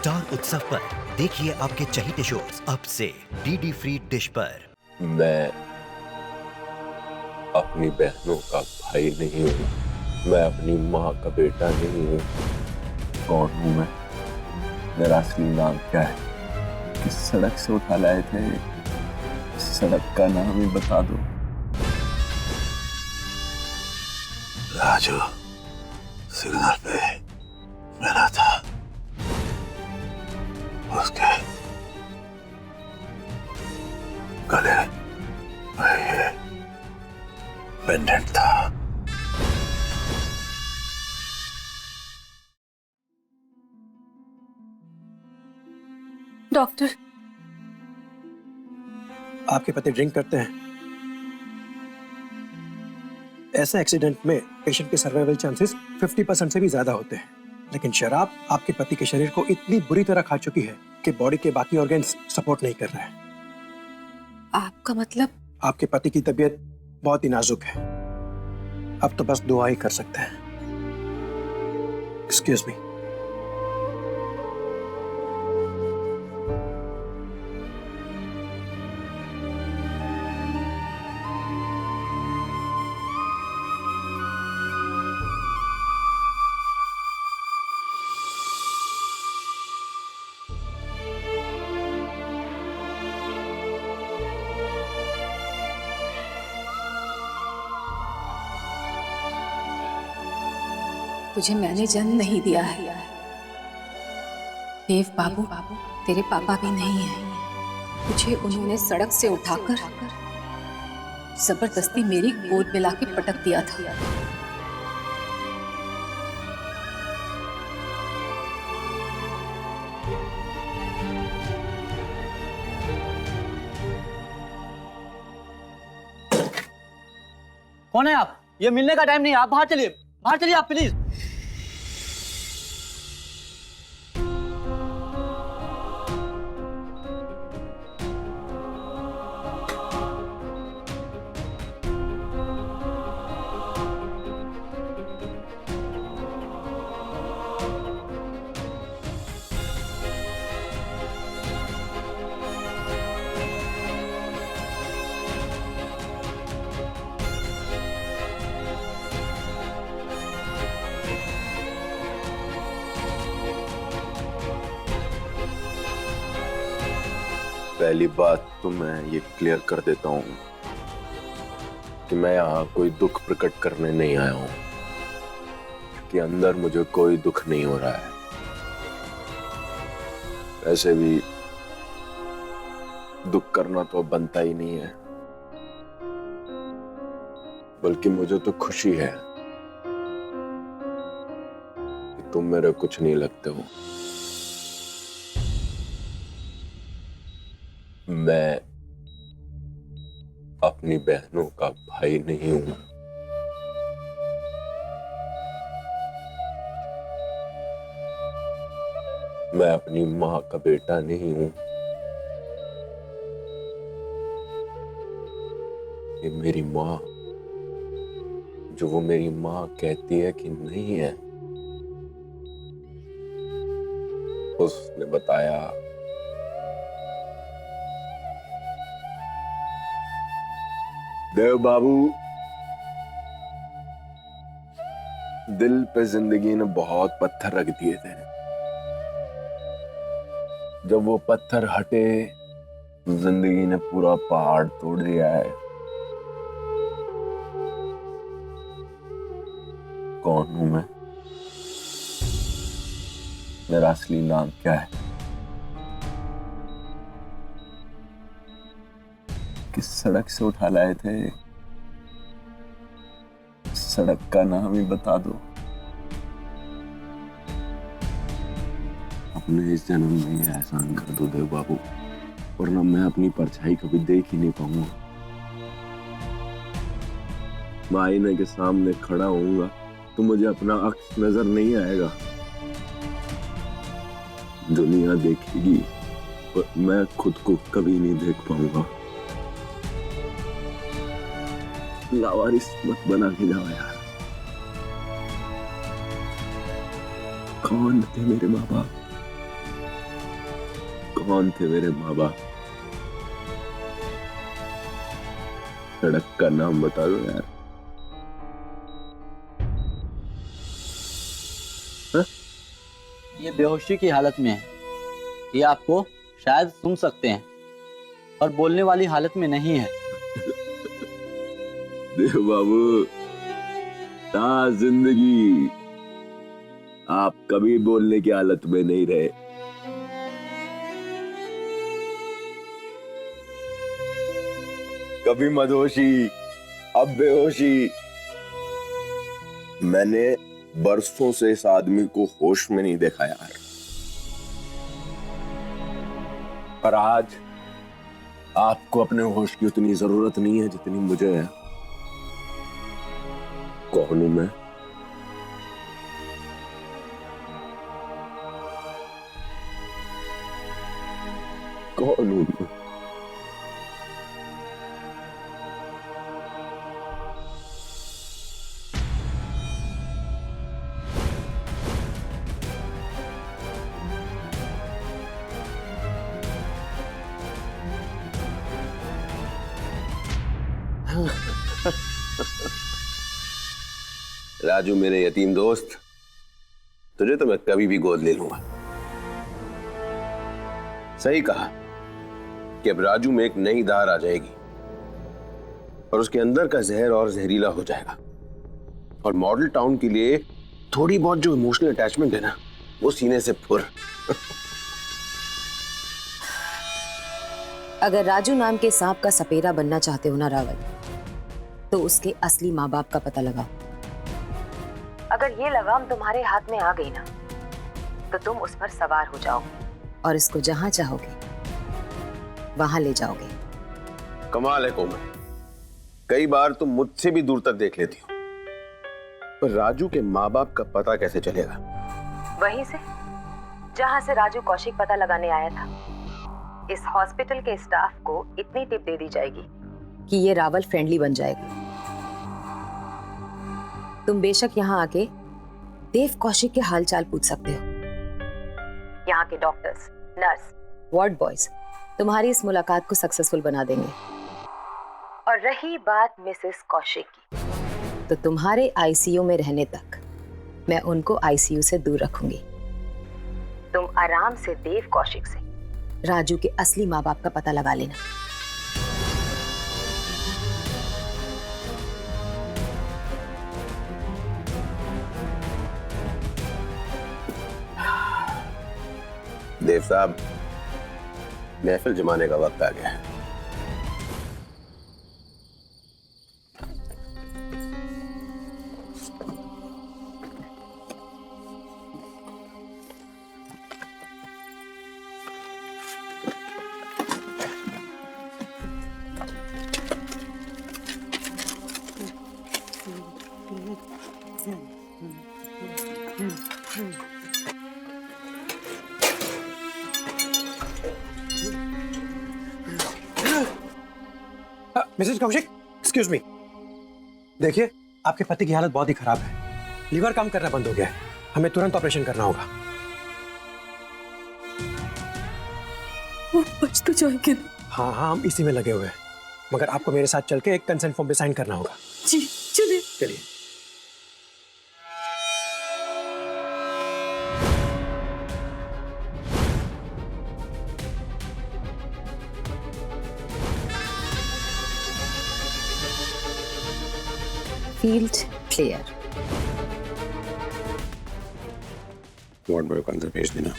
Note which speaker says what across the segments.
Speaker 1: Star उत्सव पर देखिए आपके चहीते शोज अब से डीडी फ्री डिश पर।
Speaker 2: मैं अपनी बहनों का भाई नहीं हूँ, मैं अपनी माँ का बेटा नहीं हूँ। कौन हूँ मैं? मेरा असली नाम क्या है? किस सड़क से उठा लाए थे? सड़क का नाम ही बता दो।
Speaker 3: राजू सिग्नल पे मिला था, उसके गले में ये पेंडेंट था।
Speaker 4: डॉक्टर,
Speaker 5: आपके पति ड्रिंक करते हैं। ऐसे एक्सीडेंट में पेशेंट के सर्वाइवल चांसेस 50% से भी ज्यादा होते हैं, लेकिन शराब आपके पति के शरीर को इतनी बुरी तरह खा चुकी है कि बॉडी के बाकी ऑर्गन्स सपोर्ट नहीं कर रहे हैं।
Speaker 4: आपका मतलब?
Speaker 5: आपके पति की तबीयत बहुत ही नाजुक है, अब तो बस दुआ ही कर सकते हैं। Excuse me.
Speaker 4: तुझे मैंने जन्म नहीं दिया है देव बाबू, तेरे पापा भी नहीं है। तुझे उन्होंने सड़क से उठाकर जबरदस्ती मेरी गोद में लाके पटक दिया था।
Speaker 6: कौन है आप? ये मिलने का टाइम नहीं है, आप बाहर चलिए, बाहर चलिए आप प्लीज।
Speaker 2: पहली बात तो मैं ये क्लियर कर देता हूँ कि मैं यहाँ कोई दुख प्रकट करने नहीं आया हूँ, कि अंदर मुझे कोई दुख नहीं हो रहा है। ऐसे भी दुख करना तो बनता ही नहीं है, बल्कि मुझे तो खुशी है कि तुम मेरे कुछ नहीं लगते हो। मैं अपनी बहनों का भाई नहीं हूं, मैं अपनी मां का बेटा नहीं हूं। ये मेरी मां, जो वो मेरी मां कहती है कि नहीं है, उसने बताया देव बाबू, दिल पे जिंदगी ने बहुत पत्थर रख दिए थे। जब वो पत्थर हटे, जिंदगी ने पूरा पहाड़ तोड़ दिया है। कौन हूं मैं? मेरा असली नाम क्या है? किस सड़क से उठा लाए थे? सड़क का नाम ही बता दो। अपने इस जन्म में ये एहसान कर दो देव बाबू, वरना मैं अपनी परछाई कभी देख ही नहीं पाऊंगा। मैं आईने के सामने खड़ा होऊंगा तो मुझे अपना अक्स नजर नहीं आएगा। दुनिया देखेगी पर मैं खुद को कभी नहीं देख पाऊंगा। लावारिस मत बना के जाओ यार। कौन थे मेरे माँ बाप? कौन थे मेरे माँ बाप? सड़क का नाम बता दो यार।
Speaker 6: ये बेहोशी की हालत में है। ये आपको शायद सुन सकते हैं और बोलने वाली हालत में नहीं है।
Speaker 2: देव बाबू, ता जिंदगी आप कभी बोलने की हालत में नहीं रहे। कभी मदहोशी, अब बेहोशी। मैंने बरसों से इस आदमी को होश में नहीं देखा यार। पर आज आपको अपने होश की उतनी जरूरत नहीं है जितनी मुझे है। कौन हूं मैं? कौन हूं मैं? राजू मेरे यतीम दोस्त, तुझे तो मैं कभी भी गोद ले लूंगा। सही कहा कि अब राजू में एक नई धार आ जाएगी और उसके अंदर का जहर और जहरीला हो जाएगा। और मॉडल टाउन के लिए थोड़ी बहुत जो इमोशनल अटैचमेंट है ना, वो सीने से फुर।
Speaker 7: अगर राजू नाम के सांप का सपेरा बनना चाहते हो ना रावल, तो उसके असली माँ बाप का पता लगाओ। अगर ये लगाम तुम्हारे हाथ में आ गई ना, तो तुम उस पर सवार हो जाओ और इसको जहां चाहोगे वहां ले जाओगे।
Speaker 2: कमाल है कोमल, कई बार तुम मुझसे भी दूर तक देख लेती हो, पर राजू के माँ बाप का पता कैसे चलेगा?
Speaker 7: वहीं से जहां से राजू कौशिक पता लगाने आया था। इस हॉस्पिटल के स्टाफ को इतनी टिप दे दी जाएगी कि ये रावल फ्रेंडली बन जाएगा। तुम बेशक यहाँ आके देव कौशिक के हालचाल पूछ सकते हो। यहाँ के डॉक्टर्स, नर्स, वार्ड बॉयज तुम्हारी इस मुलाकात को सक्सेसफुल बना देंगे। और रही बात मिसेस कौशिक की, तो तुम्हारे आईसीयू में रहने तक मैं उनको आईसीयू से दूर रखूंगी। तुम आराम से देव कौशिक से राजू के असली माँ बाप का पता लगा लेना।
Speaker 2: देव साहब, महफिल जमाने का वक्त आ गया है।
Speaker 5: Mrs Kaushik, excuse me. देखिए, आपके पति की हालत बहुत ही खराब है। लीवर काम करना बंद हो गया है। हमें तुरंत ऑपरेशन करना होगा।
Speaker 8: वो बच तो जाएंगे ना?
Speaker 5: हाँ हाँ, हम इसी में लगे हुए हैं, मगर आपको मेरे साथ चल के एक कंसेंट फॉर्म पे साइन करना होगा।
Speaker 8: जी चलिए।
Speaker 5: चलिए।
Speaker 7: Field clear.
Speaker 2: वार्ड बॉय को अंदर भेज देना।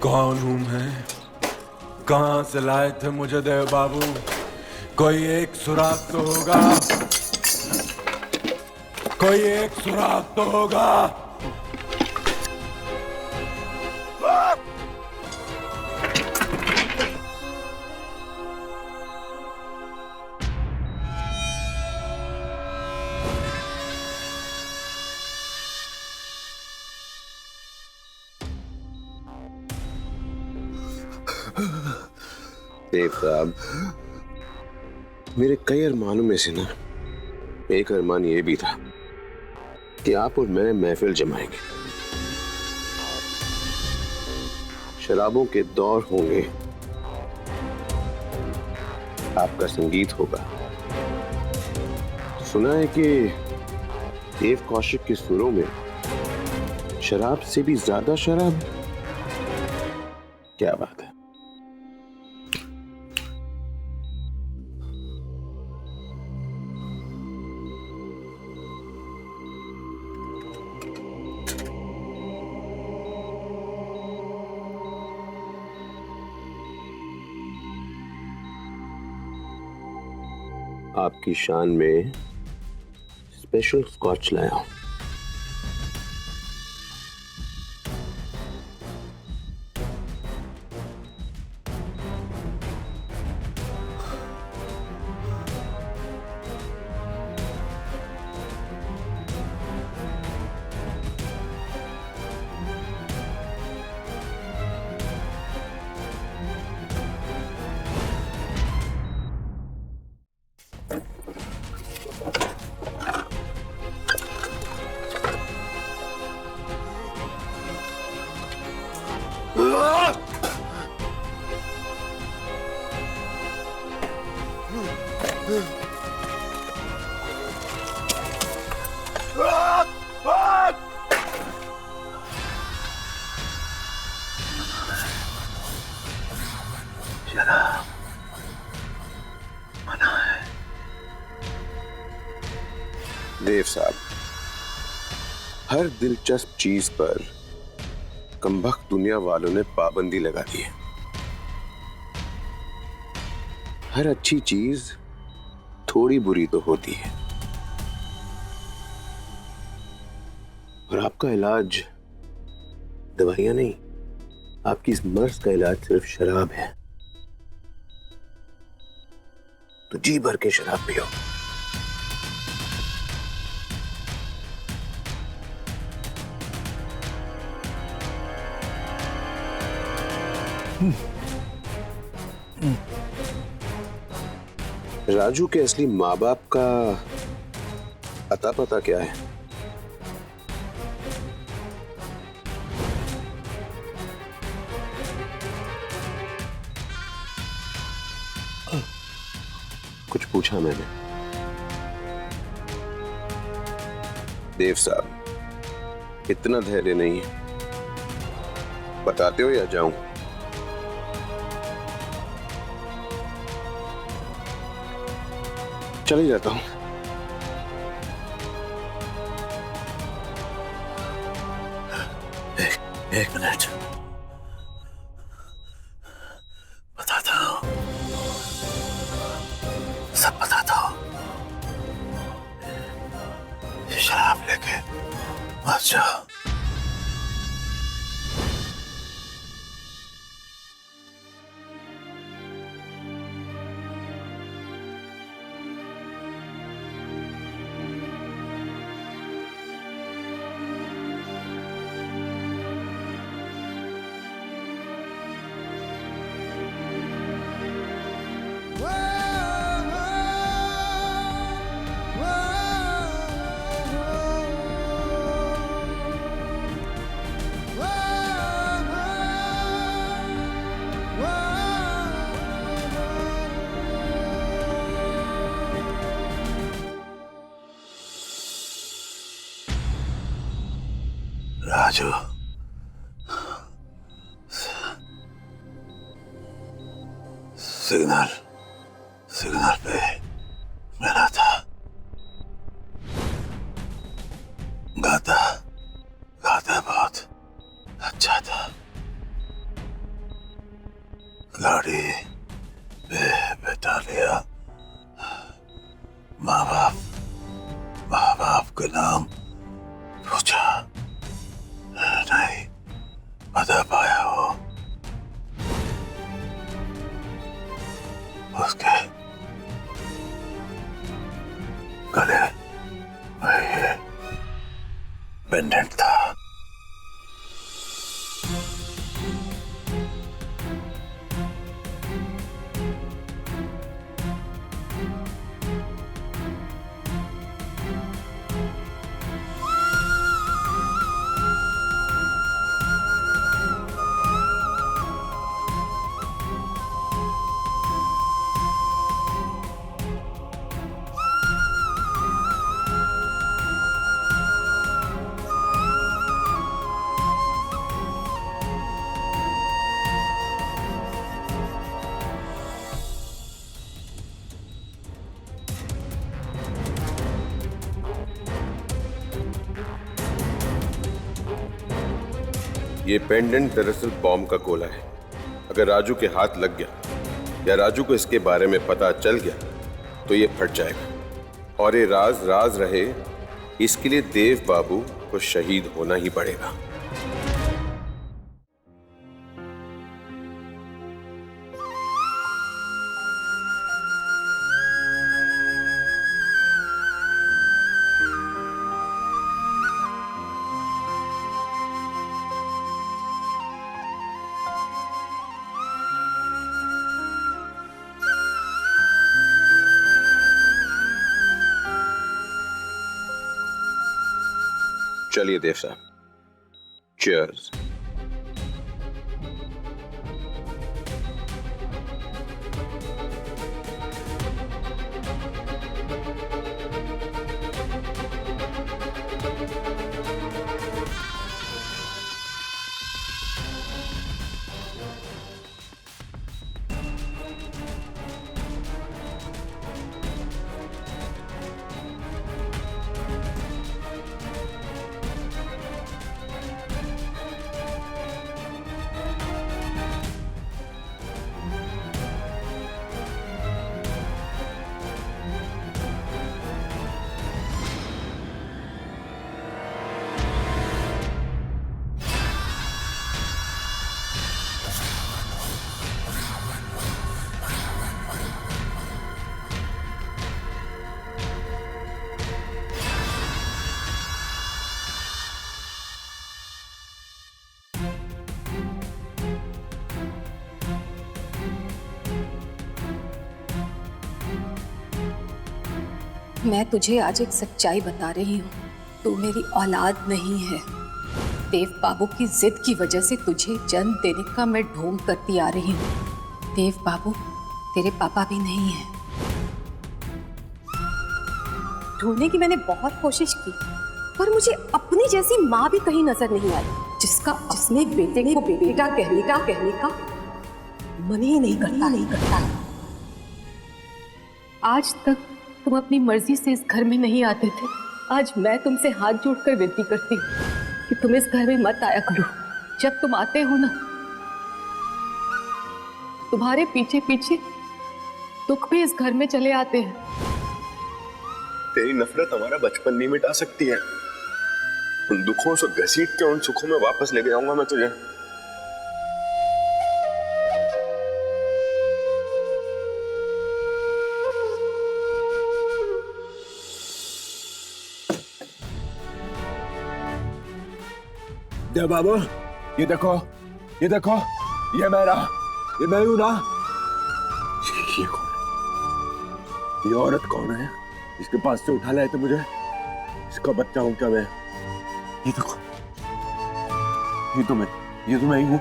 Speaker 9: कौन हूं मैं? कहां से लाए थे मुझे देव बाबू? कोई एक सुराग तो होगा, कोई एक सुराग तो होगा।
Speaker 2: देव साहब, मेरे कई अरमानों में से ना एक अरमान ये भी था कि आप और मैं महफिल जमाएंगे, शराबों के दौर होंगे, आपका संगीत होगा। सुना है कि देव कौशिक के सुरों में शराब से भी ज्यादा शराब। क्या बात है। आपकी शान में स्पेशल स्कॉच लाया हूं। देव साहब, हर दिलचस्प चीज पर कमबख्त दुनिया वालों ने पाबंदी लगा दी है। हर अच्छी चीज थोड़ी बुरी तो होती है, और आपका इलाज दवाइयां नहीं, आपकी इस मर्ज का इलाज सिर्फ शराब है। तो जी भर के शराब पियो। राजू के असली माँ बाप का अता पता क्या है? कुछ पूछा मैंने? देव साहब, इतना धैर्य नहीं है, बताते हो या जाऊं? चले जाता हूं।
Speaker 3: एक मिनट, बताता हूं, सब बताता हूं। शराब लेके मत जाओ। राजू, सिग्नल पे मेरा था। गाता बहुत अच्छा था। गाड़ी पे बैठा लिया। माँ बाप के नाम पूछा, नहीं बता पाया हो। उसके गले में ये पेंडेंट था।
Speaker 2: ये पेंडेंट दरअसल बॉम्ब का गोला है। अगर राजू के हाथ लग गया या राजू को इसके बारे में पता चल गया तो ये फट जाएगा और ये राज राज रहे, इसके लिए देव बाबू को शहीद होना ही पड़ेगा। चलिए देव साहब, चीयर्स।
Speaker 4: मैं तुझे आज एक सच्चाई बता रही हूँ, तू मेरी औलाद नहीं है। देव बाबू की जिद की वजह से तुझे जन्म देने का मैं ढोंग करती आ रही हूँ। देव बाबू तेरे पापा भी नहीं है। ढूंढने की मैंने बहुत कोशिश की, पर मुझे अपनी जैसी माँ भी कहीं नजर नहीं आई, जिसने बेटे को बेटा कहने का मन ही नहीं करता। आज तक तुम अपनी मर्जी से इस घर में नहीं आते थे। आज मैं तुमसे हाथ जोड़कर विनती करती हूँ कि तुम इस घर में मत आया करो। जब तुम आते हो ना, तुम्हारे पीछे पीछे दुख भी इस घर में चले आते हैं।
Speaker 2: तेरी नफरत हमारा बचपन नहीं मिटा सकती है। उन दुखों से घसीट के उन सुखों में वापस लेके जाऊंगा मैं तुझे।
Speaker 3: देव बाबू, ये देखो, ये मैं हूं ना। ये कौन है? ये औरत कौन है? इसके पास से उठा लाए थे मुझे। इसका बच्चा हूं क्या मैं? ये देखो, ये तो मैं ही हूं।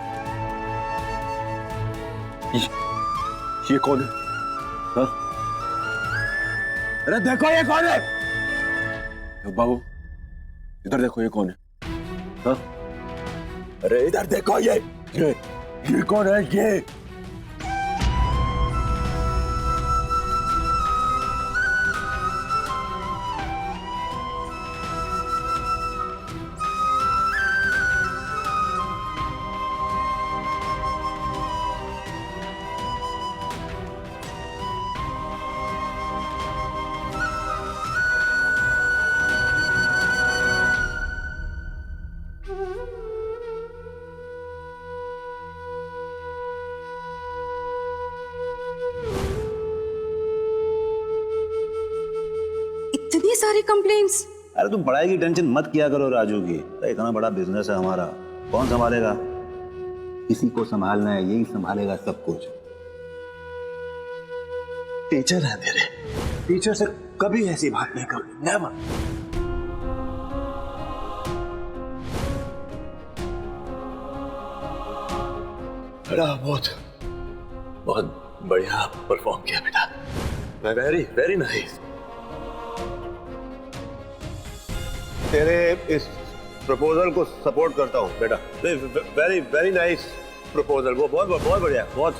Speaker 3: ये कौन है? हाँ? अरे देखो, ये कौन है? देव बाबू, इधर देखो, ये कौन है? हाँ? अरे इधर देखो, ये कौन है? ये
Speaker 4: इतनी सारी कंप्लेंट्स।
Speaker 3: अरे तुम पढ़ाई की टेंशन मत किया करो राजू की। इतना बड़ा बिजनेस है हमारा, कौन संभालेगा? किसी को संभालना है, यही संभालेगा सब कुछ। टीचर है तेरे, टीचर से कभी ऐसी बात नहीं कर, नेवर। बहुत बढ़िया परफॉर्म किया बेटा। Very very nice. तेरे इस प्रपोजल को सपोर्ट करता हूँ बेटा। Very very nice proposal. वो बहुत बढ़िया, बहुत